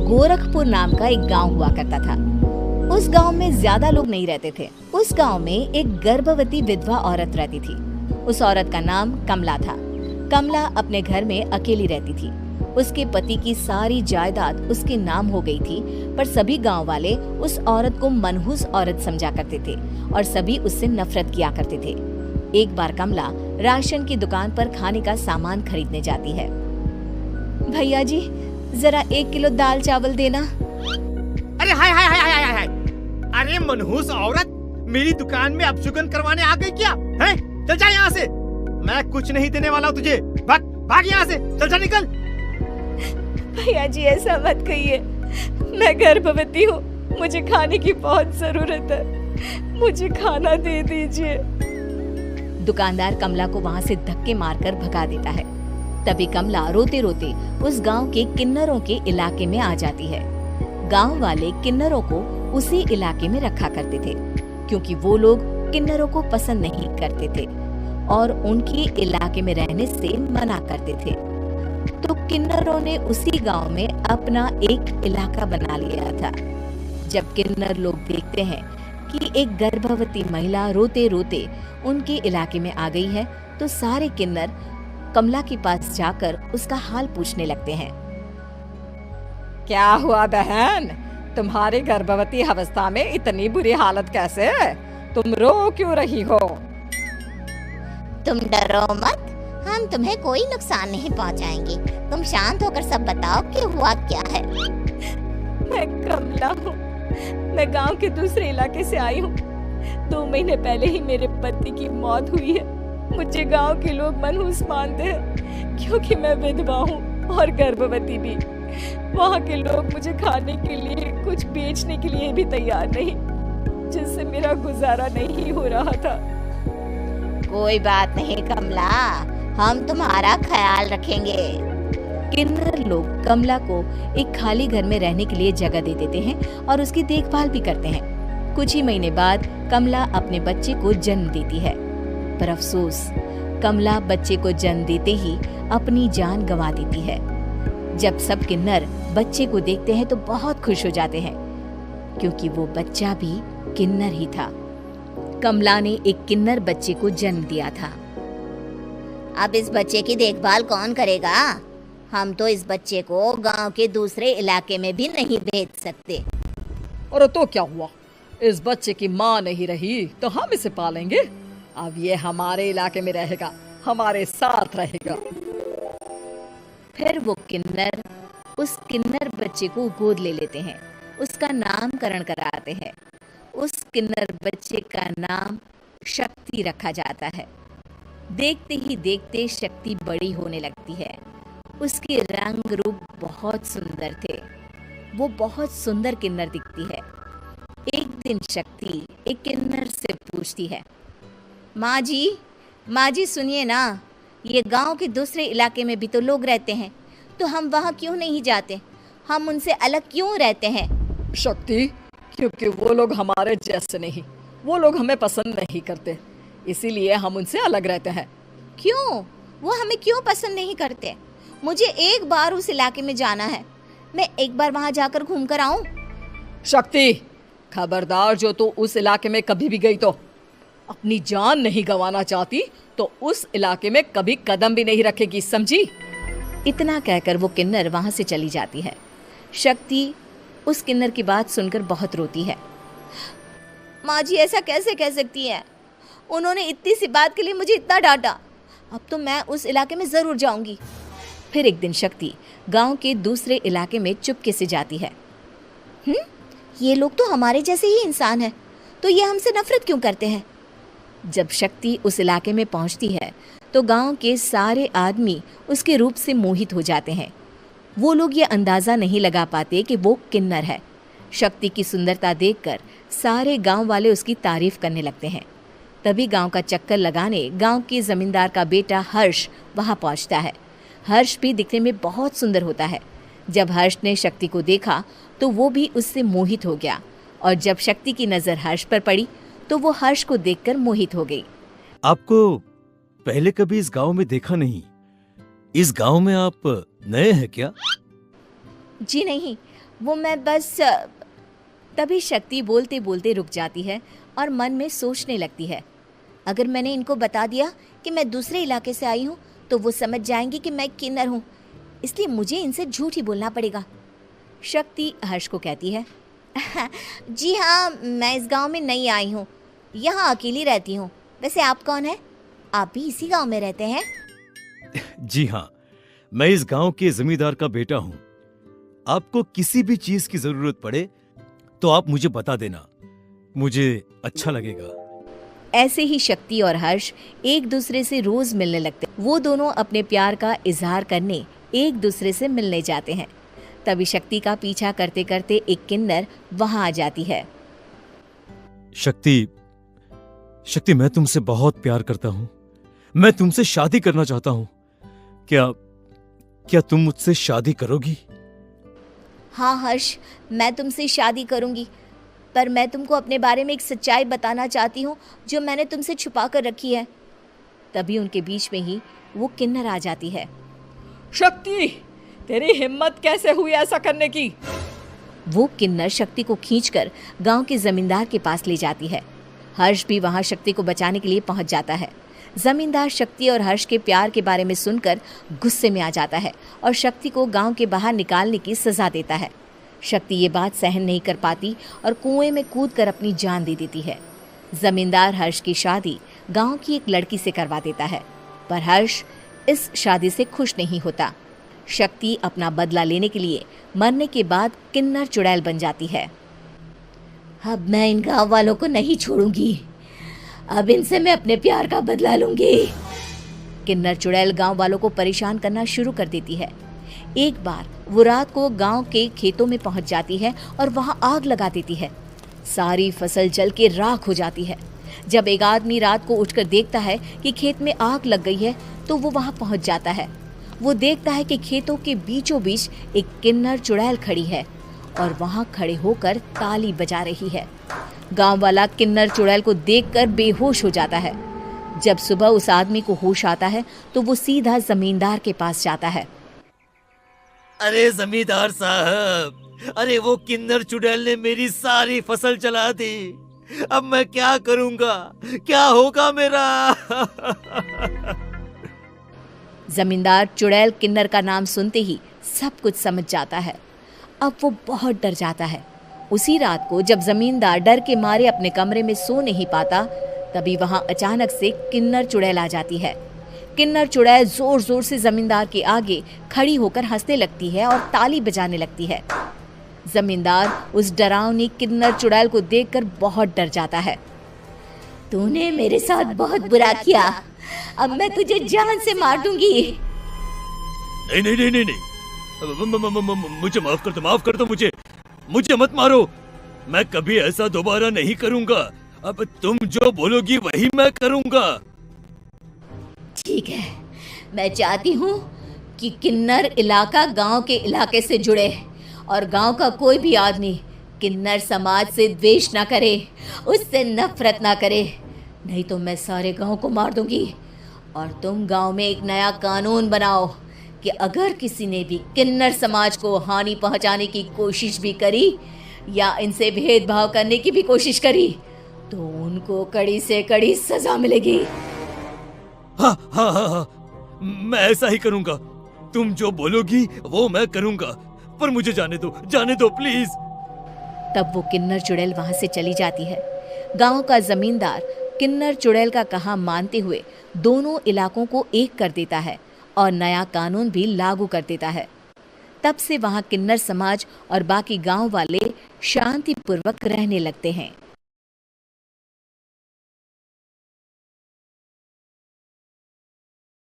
गोरखपुर नाम का एक गांव हुआ करता था। उस गांव में ज्यादा लोग नहीं रहते थे। उस गांव में एक गर्भवती विधवा औरत रहती थी। उस औरत का नाम कमला था। कमला अपने घर में अकेली रहती थी। उसके पति की सारी जायदाद उसके नाम हो गई थी, पर सभी गांव वाले उस औरत को मनहूस औरत समझा करते थे और सभी उससे नफरत किया करते थे। एक बार कमला राशन की दुकान पर खाने का सामान खरीदने जाती है। भैया जी, जरा 1 किलो दाल चावल देना। अरे हाय हाय हाय हाय हाय! अरे मनहूस औरत, मेरी दुकान में अपशुगन करवाने आ गई क्या? हैं? चल जा यहाँ से, मैं कुछ नहीं देने वाला हूँ तुझे। भाग भाग यहाँ से, चल जा निकल। भैया जी, ऐसा मत कहिए, मैं गर्भवती हूँ, मुझे खाने की बहुत जरूरत है, मुझे खाना दे दीजिए। दुकानदार कमला को वहाँ से धक्के मारकर भगा देता है। तभी कमला रोते रोते उस गांव के किन्नरों के इलाके में आ जाती है। गांव वाले किन्नरों को उसी इलाके में रखा करते थे, क्योंकि वो लोग किन्नरों को पसंद नहीं करते थे और उनके इलाके में रहने से मना करते थे। तो किन्नरों ने उसी गांव में अपना एक इलाका बना लिया था। जब किन्नर लोग देखते हैं कि एक गर्भवती महिला रोते रोते उनके इलाके में आ गई है, तो सारे किन्नर कमला के पास जाकर उसका हाल पूछने लगते हैं। क्या हुआ बहन, तुम्हारी गर्भवती अवस्था में इतनी बुरी हालत कैसे है? तुम रो क्यों रही हो? तुम डरो मत, हम तुम्हें कोई नुकसान नहीं पहुंचाएंगे। तुम शांत होकर सब बताओ कि हुआ क्या है। मैं कमला हूँ, मैं गांव के दूसरे इलाके से आई हूँ। 2 महीने पहले ही मेरे पति की मौत हुई है। मुझे गांव के लोग मनहूस मानते हैं, क्योंकि मैं विधवा हूँ और गर्भवती भी। वहाँ के लोग मुझे खाने के लिए कुछ बेचने के लिए भी तैयार नहीं, जिससे मेरा गुजारा नहीं हो रहा था। कोई बात नहीं कमला, हम तुम्हारा ख्याल रखेंगे। किन्नर लोग कमला को एक खाली घर में रहने के लिए जगह दे देते हैं और उसकी देखभाल भी करते हैं। कुछ ही महीने बाद कमला अपने बच्चे को जन्म देती है, पर अफसोस, कमला बच्चे को जन्म देते ही अपनी जान गंवा देती है। जब सब किन्नर बच्चे को देखते हैं तो बहुत खुश हो जाते हैं, क्योंकि वो बच्चा भी किन्नर ही था। कमला ने एक किन्नर बच्चे को जन्म दिया था। अब इस बच्चे की देखभाल कौन करेगा? हम तो इस बच्चे को गांव के दूसरे इलाके में भी नहीं भेज सकते। और तो क्या हुआ, इस बच्चे की माँ नहीं रही तो हम इसे पालेंगे। अब ये हमारे इलाके में रहेगा, हमारे साथ रहेगा। फिर वो किन्नर उस किन्नर बच्चे को गोद ले लेते हैं, उसका नामकरण कराते हैं। उस किन्नर बच्चे का नाम शक्ति रखा जाता है। देखते ही देखते शक्ति बड़ी होने लगती है। उसके रंग रूप बहुत सुंदर थे। वो बहुत सुंदर किन्नर दिखती है। एक दिन शक्ति एक किन्नर से पूछती है, माँ जी सुनिए ना, ये गांव के दूसरे इलाके में भी तो लोग रहते हैं, तो हम वहाँ क्यों नहीं जाते? हम उनसे अलग क्यों रहते हैं? शक्ति, क्योंकि वो लोग हमारे जैसे नहीं, वो लोग हमें पसंद नहीं करते, इसीलिए हम उनसे अलग रहते हैं। क्यों? वो हमें क्यों पसंद नहीं करते? मुझे एक बार उस इलाके में जाना है, मैं एक बार वहाँ जाकर घूम कर आऊँ। शक्ति, खबरदार, जो तू उस इलाके में कभी भी गई तो अपनी जान नहीं गंवाना चाहती तो उस इलाके में कभी कदम भी नहीं रखेगी, समझी? इतना कहकर वो किन्नर वहां से चली जाती है। शक्ति उस किन्नर की बात सुनकर बहुत रोती है। माँ जी, ऐसा कैसे कह सकती है? उन्होंने इतनी सी बात के लिए मुझे इतना डांटा। अब तो मैं उस इलाके में जरूर जाऊंगी। फिर एक दिन शक्ति गांव के दूसरे इलाके में चुपके से जाती है। ये लोग तो हमारे जैसे ही इंसान हैं, तो ये हमसे नफरत क्यों करते हैं? जब शक्ति उस इलाके में पहुंचती है तो गांव के सारे आदमी उसके रूप से मोहित हो जाते हैं। वो लोग ये अंदाज़ा नहीं लगा पाते कि वो किन्नर है। शक्ति की सुंदरता देखकर सारे गांव वाले उसकी तारीफ करने लगते हैं। तभी गांव का चक्कर लगाने गांव के जमींदार का बेटा हर्ष वहां पहुंचता है। हर्ष भी दिखने में बहुत सुंदर होता है। जब हर्ष ने शक्ति को देखा तो वो भी उससे मोहित हो गया, और जब शक्ति की नज़र हर्ष पर पड़ी तो वो हर्ष को देखकर मोहित हो गई। आपको पहले कभी इस गांव में देखा नहीं। इस गांव में आप नए हैं क्या? जी नहीं, वो मैं बस तभी शक्ति बोलते बोलते रुक जाती है और मन में सोचने लगती है, अगर मैंने इनको बता दिया कि मैं दूसरे इलाके से आई हूँ तो वो समझ जाएंगी कि मैं किन्नर हूँ, इसलिए मुझे इनसे झूठ ही बोलना पड़ेगा। शक्ति हर्ष को कहती है, जी हाँ, मैं इस गांव में नई आई हूँ, यहाँ अकेली रहती हूँ। वैसे आप कौन है? आप भी इसी गांव में रहते हैं? जी हाँ, मैं इस गांव के जमींदार का बेटा हूँ। आपको किसी भी चीज की जरूरत पड़े तो आप मुझे बता देना, मुझे अच्छा लगेगा। ऐसे ही शक्ति और हर्ष एक दूसरे से रोज मिलने लगते। वो दोनों अपने प्यार का इजहार करने एक दूसरे से मिलने जाते हैं। तभी शक्ति का पीछा करते करते एक किन्नर वहां आ जाती है। शक्ति, मैं तुमसे बहुत प्यार करता हूँ। मैं तुमसे शादी करना चाहता हूँ। क्या तुम मुझसे शादी करोगी? हाँ हर्ष, मैं तुमसे शादी करूंगी, पर मैं तुमको अपने बारे में एक सच्चाई बताना चाहती हूँ जो मैंने तुमसे छुपा कर रखी है। तभी उनके बीच में ही वो किन्नर आ जाती है। शक्ति, तेरी हिम्मत कैसे हुई ऐसा करने की? वो किन्नर शक्ति को खींचकर गांव के जमींदार के पास ले जाती है। हर्ष भी वहां शक्ति को बचाने के लिए पहुंच जाता है। जमींदार शक्ति और हर्ष के प्यार के बारे में सुनकर गुस्से में आ जाता है और शक्ति को गांव के बाहर निकालने की सजा देता है। शक्ति ये बात सहन नहीं कर पाती और कुएं में कूदकर अपनी जान दे देती है। जमींदार हर्ष की शादी गांव की एक लड़की से करवा देता है, पर हर्ष इस शादी से खुश नहीं होता। शक्ति अपना बदला लेने के लिए मरने के बाद किन्नर चुड़ैल बन जाती है। अब मैं इन गांव वालों को नहीं छोड़ूंगी, अब इनसे मैं अपने प्यार का बदला लूंगी। किन्नर चुड़ैल गांव वालों को परेशान करना शुरू कर देती है। एक बार वो रात को गांव के खेतों में पहुंच जाती है और वहां आग लगा देती है। सारी फसल जल के राख हो जाती है। जब एक आदमी रात को उठकर देखता है कि खेत में आग लग गई है तो वो वहां पहुंच जाता है। वो देखता है कि खेतों के बीचों बीच एक किन्नर चुड़ैल खड़ी है और वहां खड़े होकर ताली बजा रही है। गांव वाला किन्नर चुड़ैल को देखकर बेहोश हो जाता है। जब सुबह उस आदमी को होश आता है तो वो सीधा जमींदार के पास जाता है। अरे जमींदार साहब, अरे वो किन्नर चुड़ैल ने मेरी सारी फसल जला दी। अब मैं क्या करूंगा? क्या होगा मेरा? जमींदार चुड़ैल किन्नर का नाम सुनते ही सब कुछ समझ जाता है। अब वो बहुत डर जाता है। उसी रात को जब जमींदार डर के मारे अपने कमरे में सो नहीं पाता, तभी वहां अचानक से किन्नर चुड़ैल आ जाती है। किन्नर चुड़ैल जोर जोर से जमींदार के आगे खड़ी होकर हंसने लगती है और ताली बजाने लगती है। जमींदार उस डरावनी किन्नर चुड़ैल को देखकर बहुत डर जाता है। तूने मेरे साथ बहुत बुरा किया, अब मैं तुझे जान से मार दूंगी। नहीं नहीं नहीं नहीं नहीं, मुझे माफ कर दो, मुझे मत मारो। मैं कभी ऐसा दोबारा नहीं करूंगा। अब तुम जो बोलोगी वही मैं करूंगा। ठीक है, मैं चाहती हूँ कि किन्नर इलाका गांव के इलाके से जुड़े और गांव का कोई भी आदमी किन्नर समाज से द्वेष ना करे, उससे नफरत ना करे, नहीं तो मैं सारे गांव को मार दूंगी। और तुम गांव में एक नया कानून बनाओ कि अगर किसी ने भी किन्नर समाज को हानि पहुंचाने की कोशिश भी करी या इनसे भेदभाव करने की भी कोशिश करी तो उनको कड़ी से कड़ी सजा मिलेगी। हाँ हाँ हाँ हाँ, मैं ऐसा ही करूंगा। तुम जो बोलोगी वो मैं करूंगा, पर मुझे जाने दो प्लीज। तब वो किन्नर चुड़ैल वहां से चली जाती है। गांव का जमींदार किन्नर चुड़ैल का कहा मानते हुए दोनों इलाकों को एक कर देता है और नया कानून भी लागू कर देता है। तब से वहां किन्नर समाज और बाकी गांव वाले शांतिपूर्वक रहने लगते हैं।